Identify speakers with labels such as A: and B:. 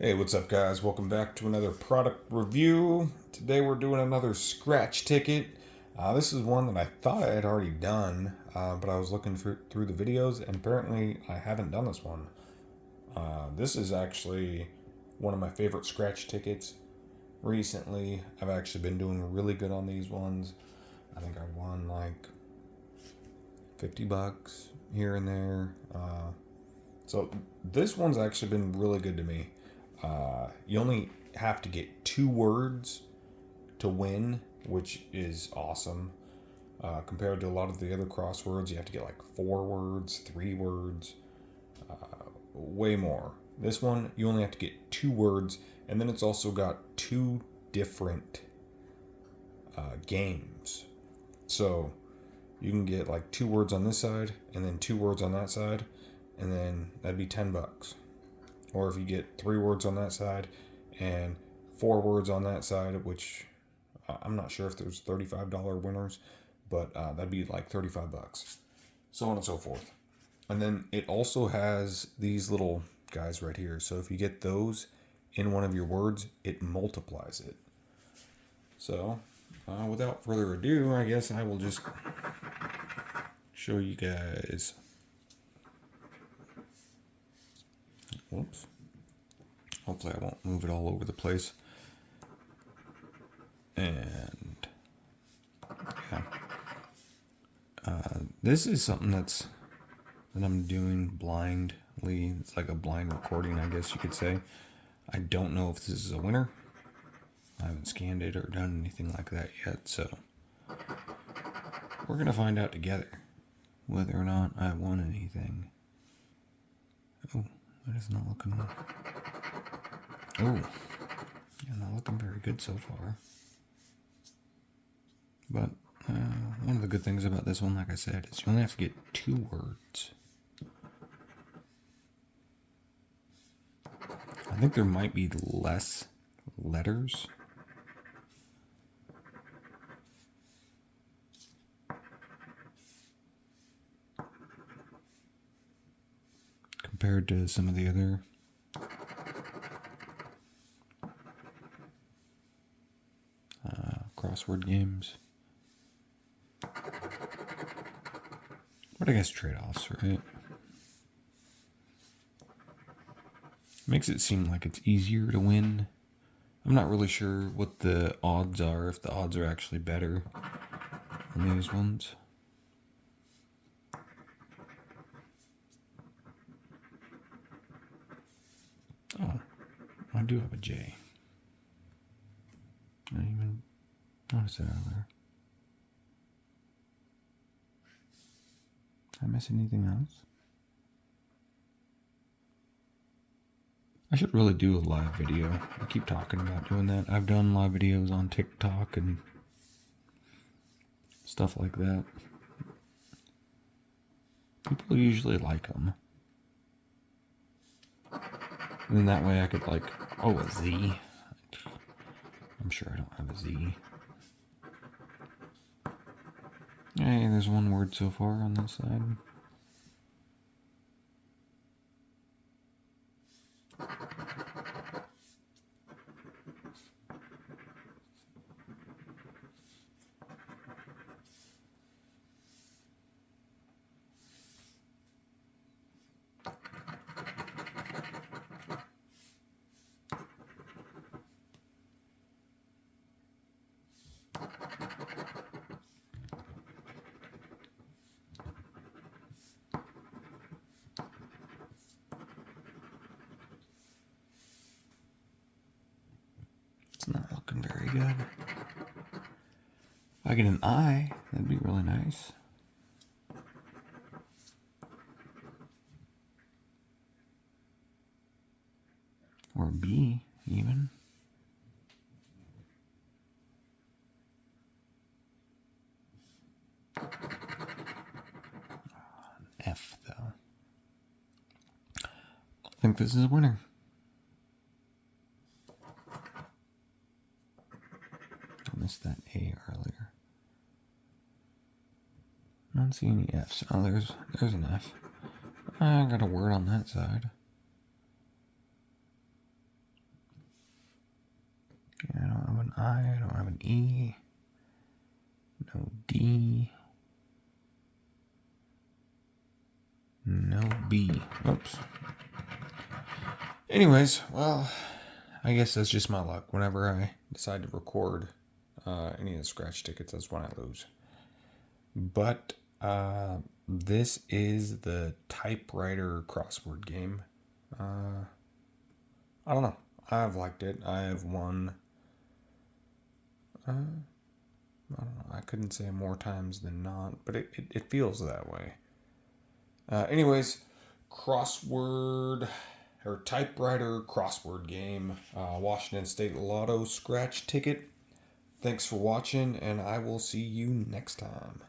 A: Hey, what's up, guys? Welcome back to another product review. Today we're doing another scratch ticket. This is one that I thought I had already done, but I was looking through the videos, and apparently I haven't done this one. This is actually one of my favorite scratch tickets recently. I've actually been doing really good on these ones. I think I won like $50 here and there. So this one's actually been really good to me. You only have to get 2 words to win, which is awesome. Compared to a lot of the other crosswords, you have to get like 4 words, 3 words, way more. This one, you only have to get 2 words, and then it's also got 2 different games. So you can get like 2 words on this side, and then 2 words on that side, and then that'd be $10. Or if you get 3 words on that side and 4 words on that side, which I'm not sure if there's $35 winners, but that'd be like $35. So on and so forth. And then it also has these little guys right here. So if you get those in one of your words, it multiplies it. So without further ado, I guess I will just show you guys. Whoops. Hopefully I won't move it all over the place. And yeah. This is something that I'm doing blindly. It's like a blind recording, I guess you could say. I don't know if this is a winner. I haven't scanned it or done anything like that yet, so we're gonna find out together whether or not I won anything. Oh, that is not looking. Oh, yeah, not looking very good so far. But one of the good things about this one, like I said, is you only have to get 2 words. I think there might be less letters. Compared to some of the other crossword games. But I guess trade-offs, right? Makes it seem like it's easier to win. I'm not really sure what the odds are, if the odds are actually better on these ones. Oh, I do have a J. I didn't even notice that earlier. Did I miss anything else? I should really do a live video. I keep talking about doing that. I've done live videos on TikTok and stuff like that. People usually like them. And then that way I could like, oh, a Z. I'm sure I don't have a Z. Hey, there's 1 word so far on this side. It's not looking very good. If I get an I, that'd be really nice. Or B, even. F, though. I think this is a winner. I missed that A earlier. I don't see any F's. Oh, there's an F. I got a word on that side. I don't have an I don't have an E. No D. No B. Oops. Anyways, well, I guess that's just my luck. Whenever I decide to record any of the scratch tickets, that's when I lose. But this is the Typewriter Crossword game. I don't know. I've liked it. I have won. I don't know. I couldn't say more times than not, but it feels that way. Anyways, crossword or typewriter crossword game, Washington State Lotto scratch ticket. Thanks for watching, and I will see you next time.